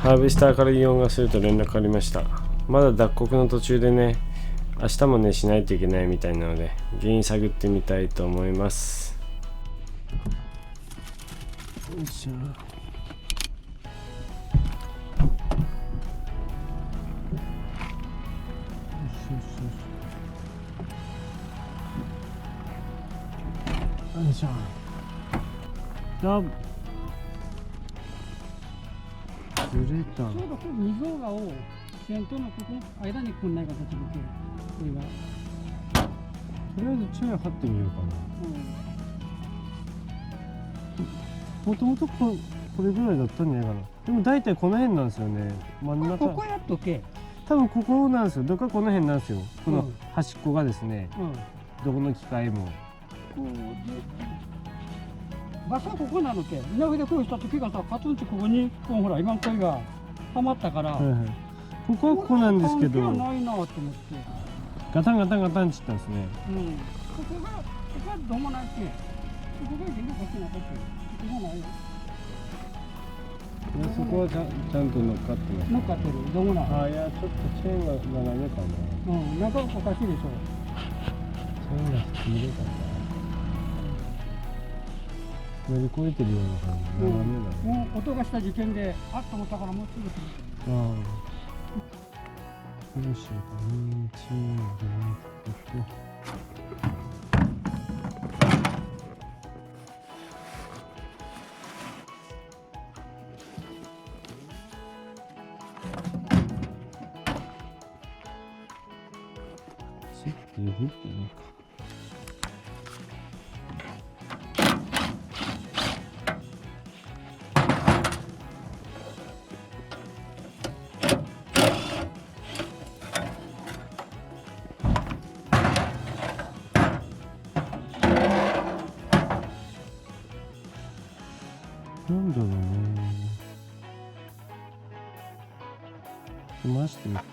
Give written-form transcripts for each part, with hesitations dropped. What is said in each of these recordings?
ハーベスターからイオンがすると連絡ありました。まだ脱穀の途中でね、明日もねしないといけないみたいなので原因探ってみたいと思います。よいしょ。よいしょ。ずれた。ちょうどこう溝がを先頭のここ間にくんない形でこれが。とりあえず注意貼ってみようかな。もともとこれぐらいだったんじゃないかな。でも大体この辺なんですよね。真ん中。ここやっとけ。多分ここなんですよ。どっかこの辺なんですよ。この端っこがですね。どこの機械も。こうで場所はここなのけ。稲上でこうした時がさ、カツンとここにこうほら今の声がはまったから。ここはここなんですけど。ないなと思って。ガタンガタンガタンって言ったんですね。ここはどうもないけ。ここが全部こっちなかった。ここがないよ。そこはちゃんと乗っかってます。乗っかってる。どうもない。あ、いや、ちょっとチェーンが斜めかな。なんかおかしいでしょ。チェーンが突き入れかな。乗り越えてるような感じ。斜めだね。もう音がした時点で、あっと思ったからもうすぐ。どうしようかな。チェーンが入ってないか。なんだろうね。回してみっか。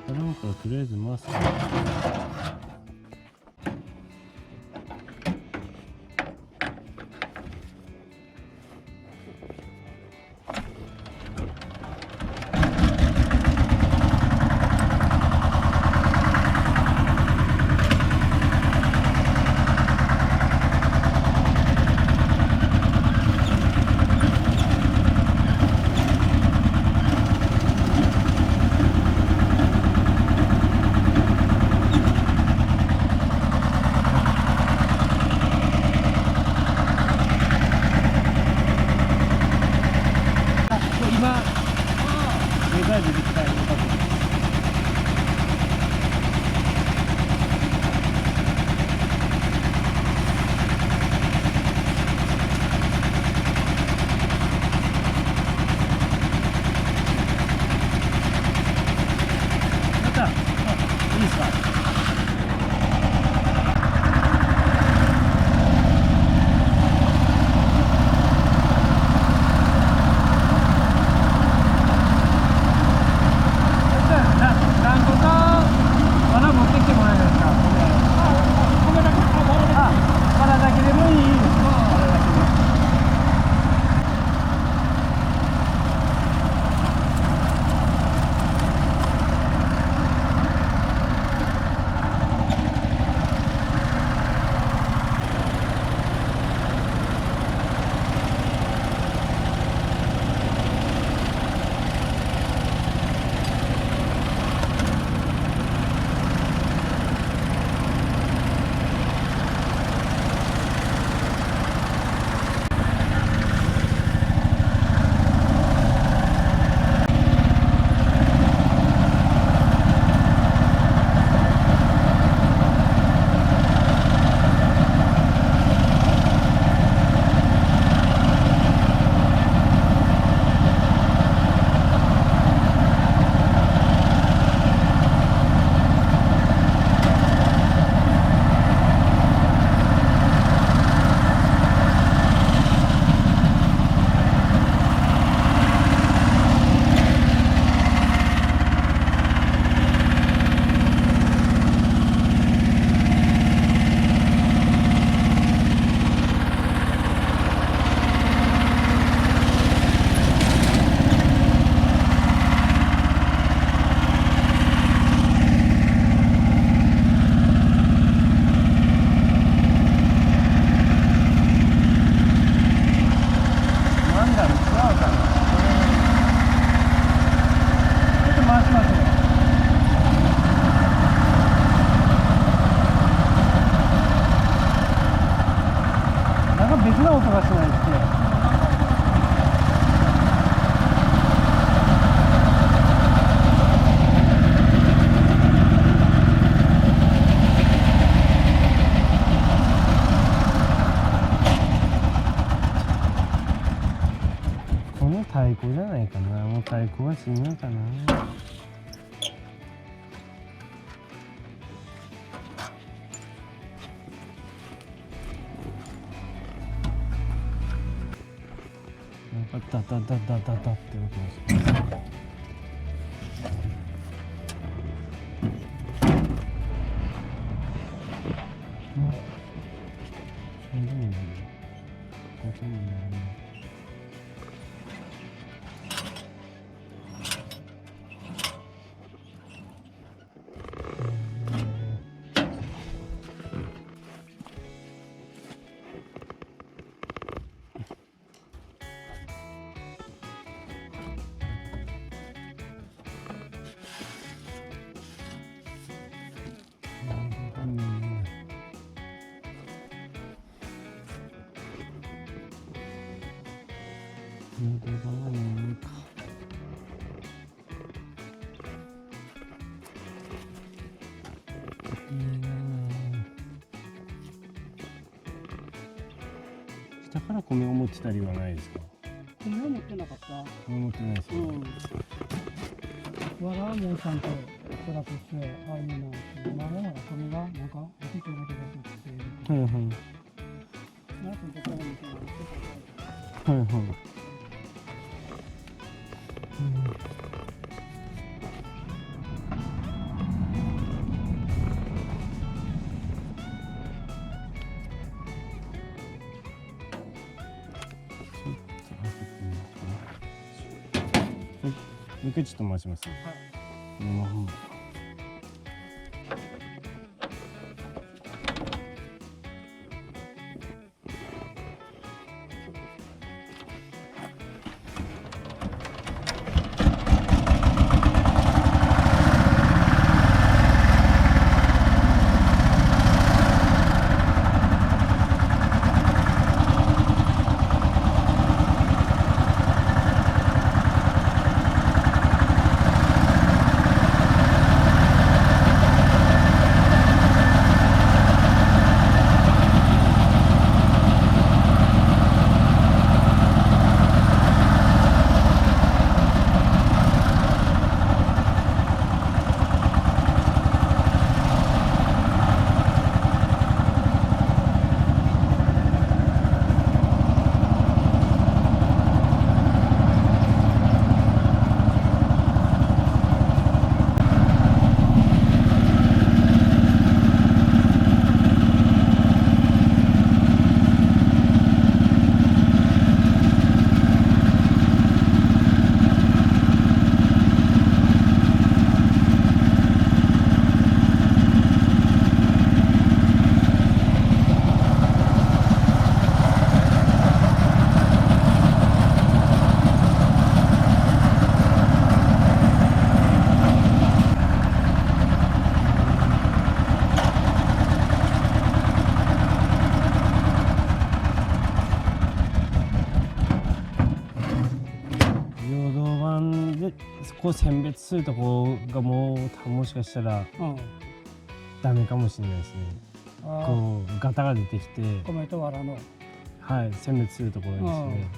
頼むからとりあえず回す。高じゃないかな。もう太鼓は死ぬかな。なんかダダダダダダって音がします。下から米を持ってたりはないですか？米は持ってなかった。米持ってないですか？わらもちゃんとプラスして、ああいうの、まだまだ米がなんか大きくなってきて、はいはい。なんかところに行ってはいはい。もう一回ちょっと回します。こう選別するとこがもしかしたらダメかもしれないですね。こうガタが出てきて米と藁のはい選別するところですね。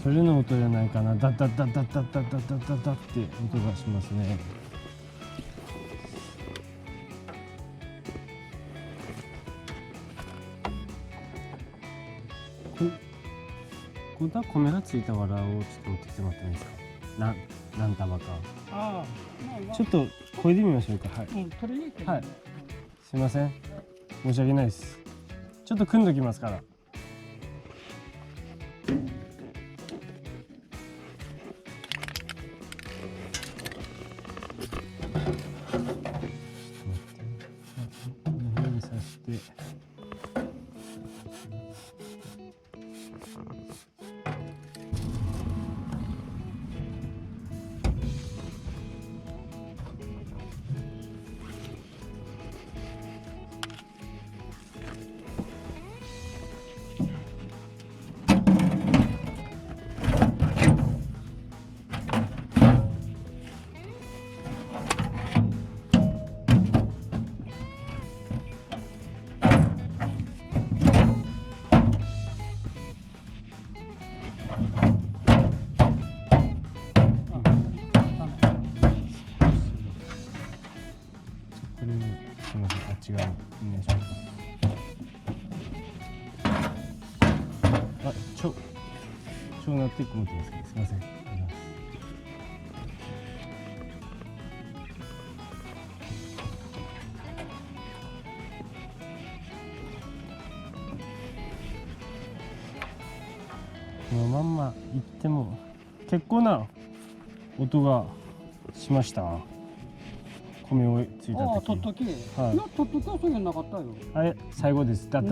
それの音じゃないかな。ダッダッダッダッダッダッダッダッダッダッって音がしますね。本当は米がついた藁をちょっと持ってきてもらってもいいですか？何束か。ちょっとこれでみましょうか。はい。はい。すいません。申し訳ないです。ちょっと組んどきますから。違うお願いします。あ、超ナット1個持ってますけど、すみません。ありがとうございます。このまんま行っても結構な音がしました。米をついた時。ああ、取っとき。はい。いや、取っときはそういうのなかったよ。あれ、最後です。だ。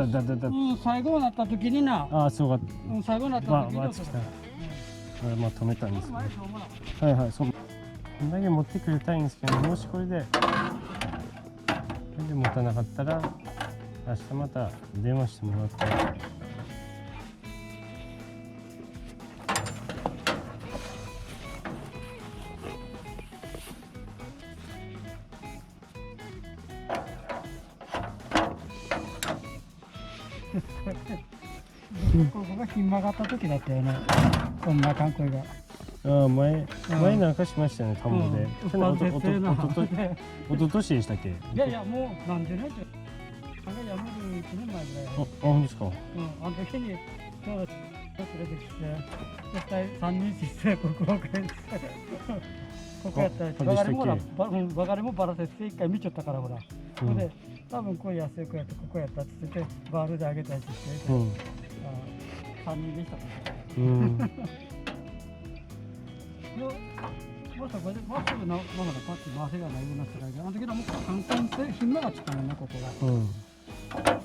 最後になった時にな。ああ、そうか。最後になった時に。つきた。まあ止めたんですけど。はいはい、そう。こんだけ持ってくれたいんですけど、もしこれで持たなかったら明日また電話してもらって。ここがひん曲がった時だったよね。こんな観光が。ああ、前なんかしましたよね、田んぼで。おととしでしたっけ？いやいや、もう何十年って。あれやめる1年前ぐらい。あ、本当ですか？あの時にちょうど連れてきて、絶対3人してここを帰って、ここやったらバカリもバラせて一回見ちゃったからほら。それで多分こういう安い子やってここやったって言ってバールであげたりして、3人でしたから。まさかでまっすぐなままでパッと回せがないようになったから、あの時はもう簡単にひん曲がってたもんね、ここが。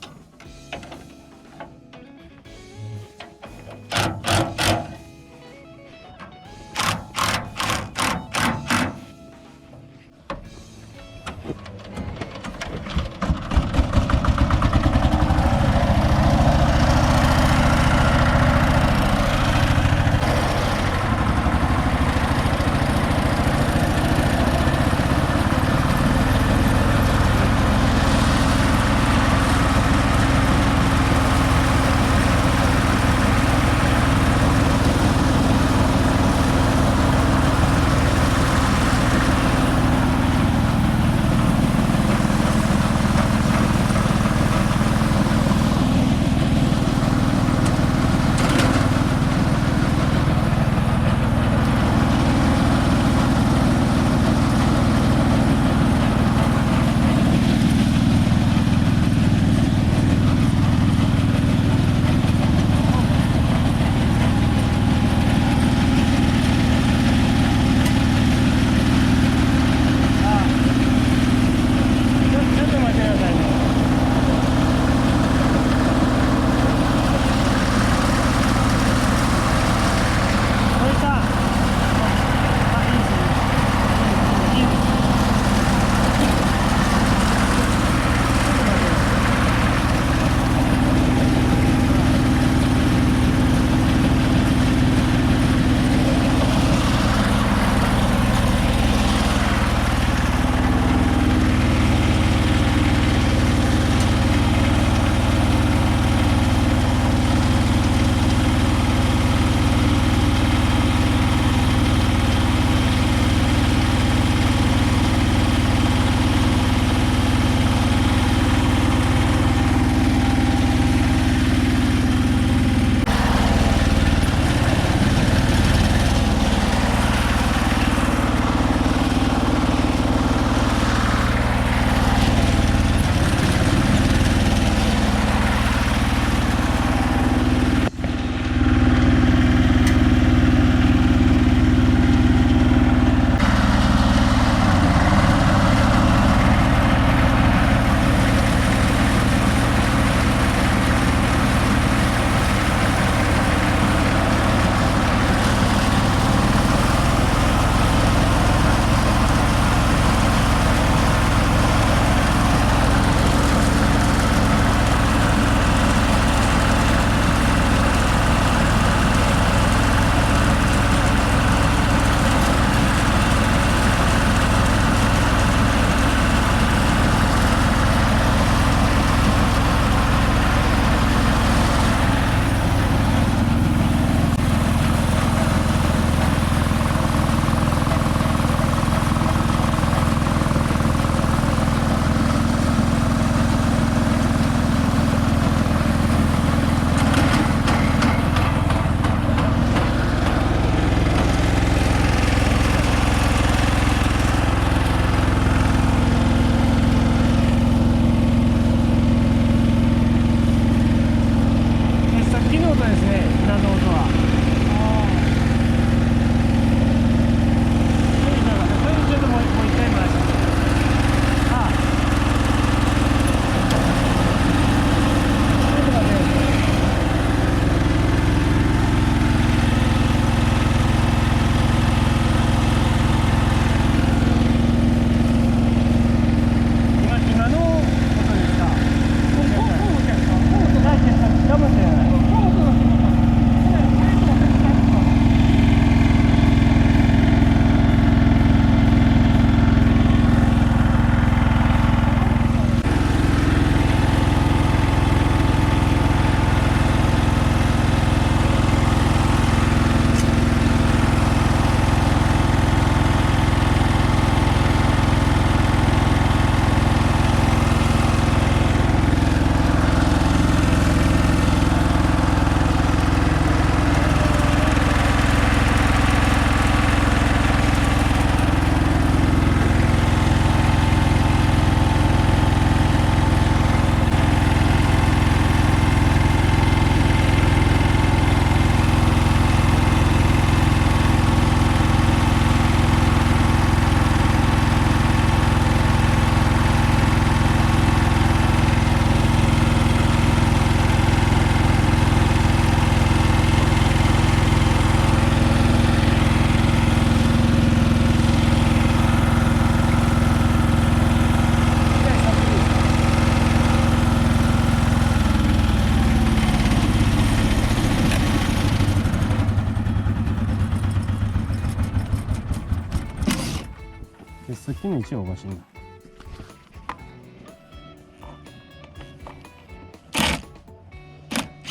結束機の位置がおかしいんだ。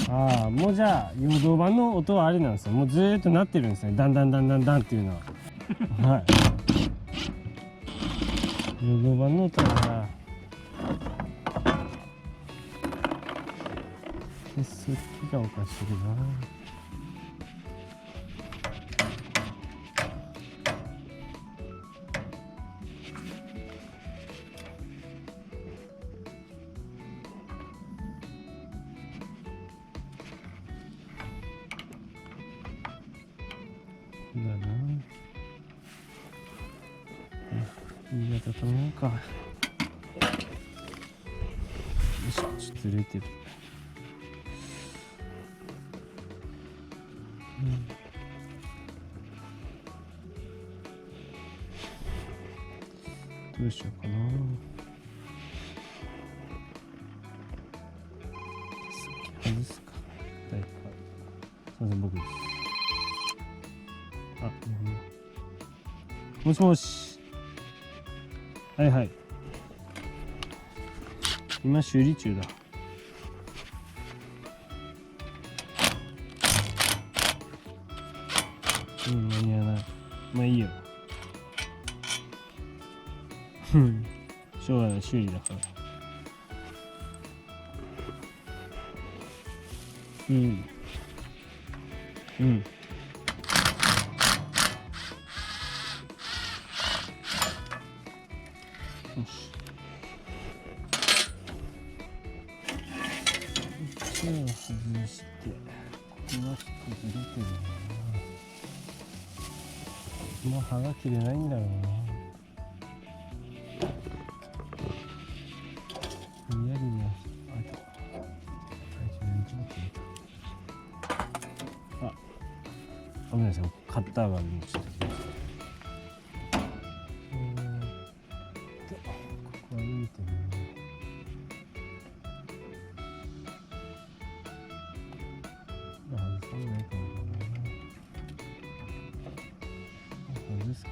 ああ、もうじゃあ陽動板の音はあれなんですよ。もうずーっと鳴ってるんですね。だんだんだんだんだんっていうのは。はい。陽動板の音だな。結束機がおかしいな。だな。新潟となんか。よし、ちょっとずれてる。どうしようかな。外すか。誰か。すいません、僕です。あ、もしもし。はいはい。今修理中だ。間に合わない。まあいいよ。しょうがない、修理だから。うん。うん。よし。手を外して、ここはちょっとずれてるな。もう刃が切れないんだろうな。無理やりね、あ、ごめんなさい、カッターがあるんですよ。ここは見てるな。外さないかな。外すか。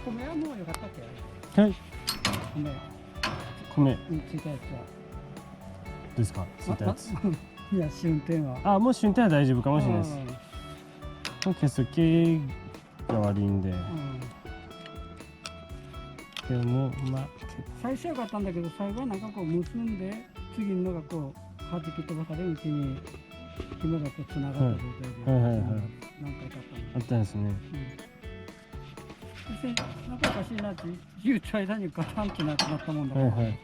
米はもうよかったっけ？はい。米。ついたやつは。ですか。ついたやつ。いや、試運転は。あ、もう春天は大丈夫かもしれないです。結束機が悪いんで。でもまあ最初はよかったんだけど、最後はなんかこう結んで次のがこう弾き飛ばされるうちに紐がこうつながった状態で、はいはいはい、何回かあったんですね。そしてなんかおかしいなって言う間にガタンってなくなったもんだから、はいはい、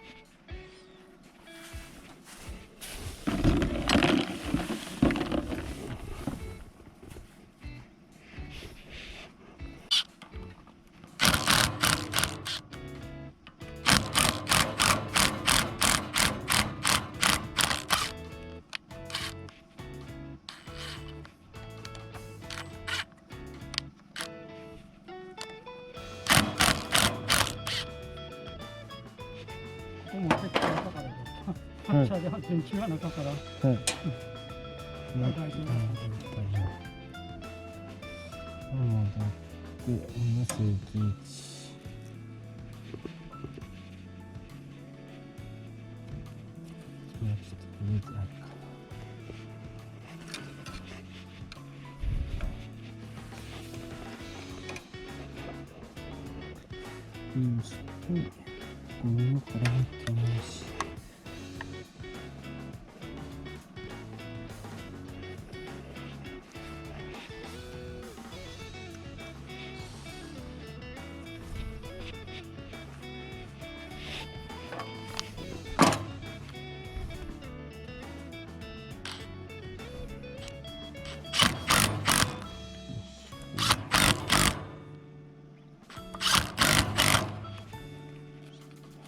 ここも結構中からで、発射で電池が中から、はい。大丈夫。もうだって今正規位置。ちょっと入れてあるかな。しっかりゴミも絡まってないし。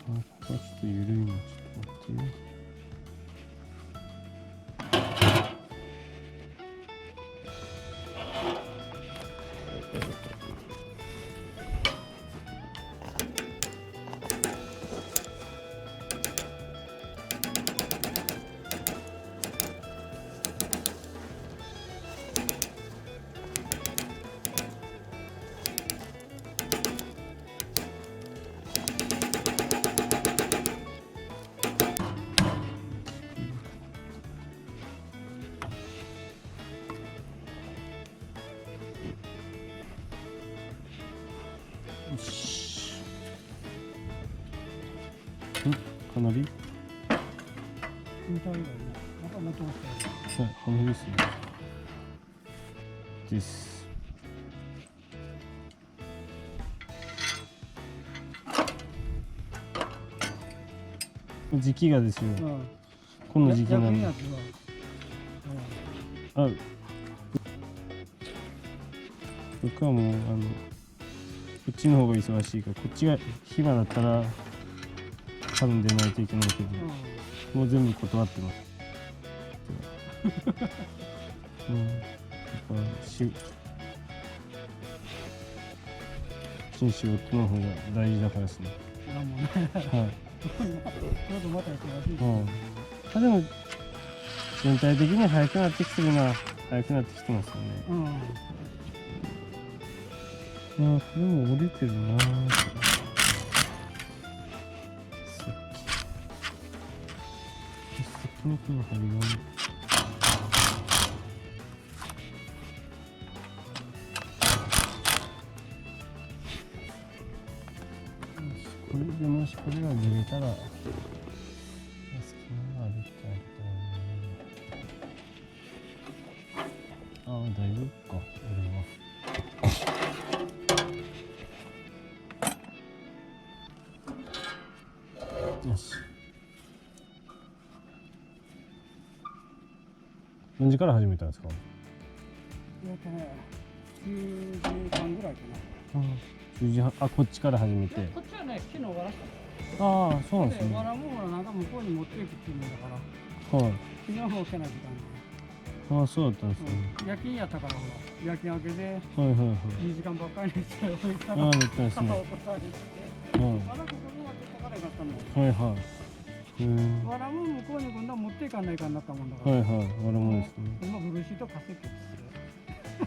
ここはちょっと緩いの、ちょっと待ってよ。よし。かなり見た目がいいな。なんか持ってますよ。はい、この辺ですね。です。時期がですよ。この時期なんで。あ、僕はもうこっちの方が忙しいから、こっちが暇だったら多分出ないといけないけど、もう全部断ってます。やっぱ仕事の方が大事だからですね。はい。でも全体的に早くなってきてるな。早くなってきてますよね。これも折れてるな。さっきのこの針金。これでもしこれがずれたら隙間があるってことだね。ああ、大丈夫か、俺は。よし。何時から始めたんですか？10時半ぐらいかな。10時半、あ、こっちから始めて。こっちはね、昨日終わらした。ああ、そうなんですね。わらもほらなんか向こうに持っていくっていうんだから。はい。昨日もけない時間ああ、そうだったんですね。夜勤やったからほら、夜勤明けではいはいはい。2時間ばっかりにしておいたら、ああ、だったんですね。肩を落とされて、まだここにはちょっとかなかったの。はいはい。わらも向こうに今度は持っていかないかになったもんだから。はいはい、わらもですね。今ブルーシート貸せって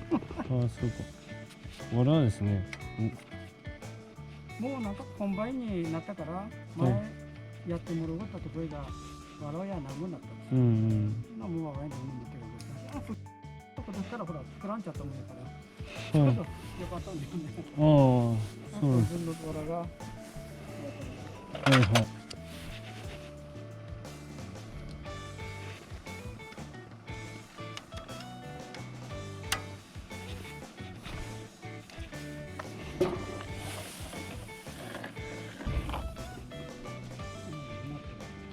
言って。ああ、そうか。わらですね。もうなんかコンバインになったから、前やってもらったところがわらやなくなった。今もうわらやなくなってるんです。あ、今年からほら作らんちゃったもんだから。よかったんですね。ああ、そうです。自分のわらが。はいはい。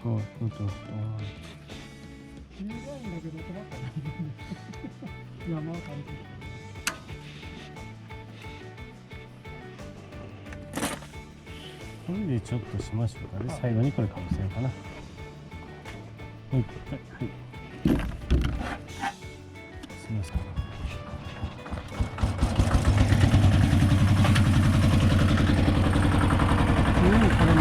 はい、なってます。いいんだけど、止まったね。山を借りて。これでちょっとしましょうかね。最後にこれかぶせようかな。はい、はい、はい。すみません。これも。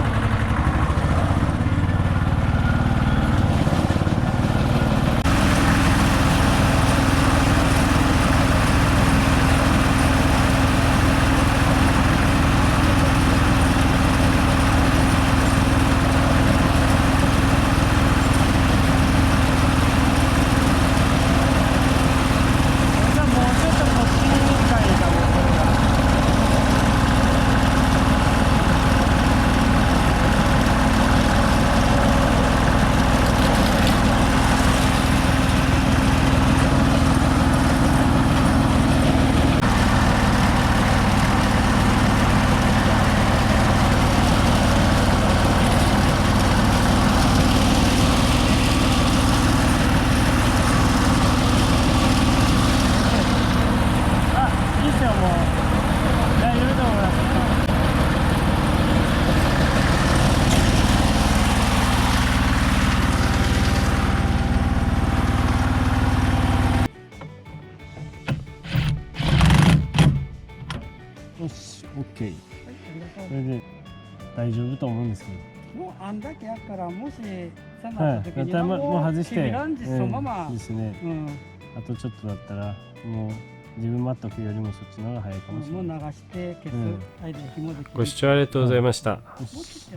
よし、OK。これで大丈夫と思うんですけど。もうあんだけやからもしさなった時にはもう外してランジそのまま、ですね。あとちょっとだったらもう自分待っとくよりもそっちの方が早いかもしれない。もう流して消す、間で紐でご視聴ありがとうございました。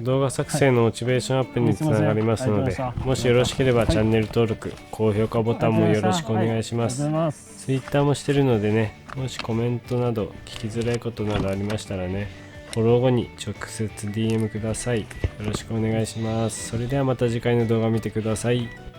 動画作成のモチベーションアップにつながりますので、もしよろしければチャンネル登録、高評価ボタンもよろしくお願いします。Twitter もしてるのでね、もしコメントなど聞きづらいことなどありましたらね、フォロー後に直接 DM ください。よろしくお願いします。それではまた次回の動画を見てください。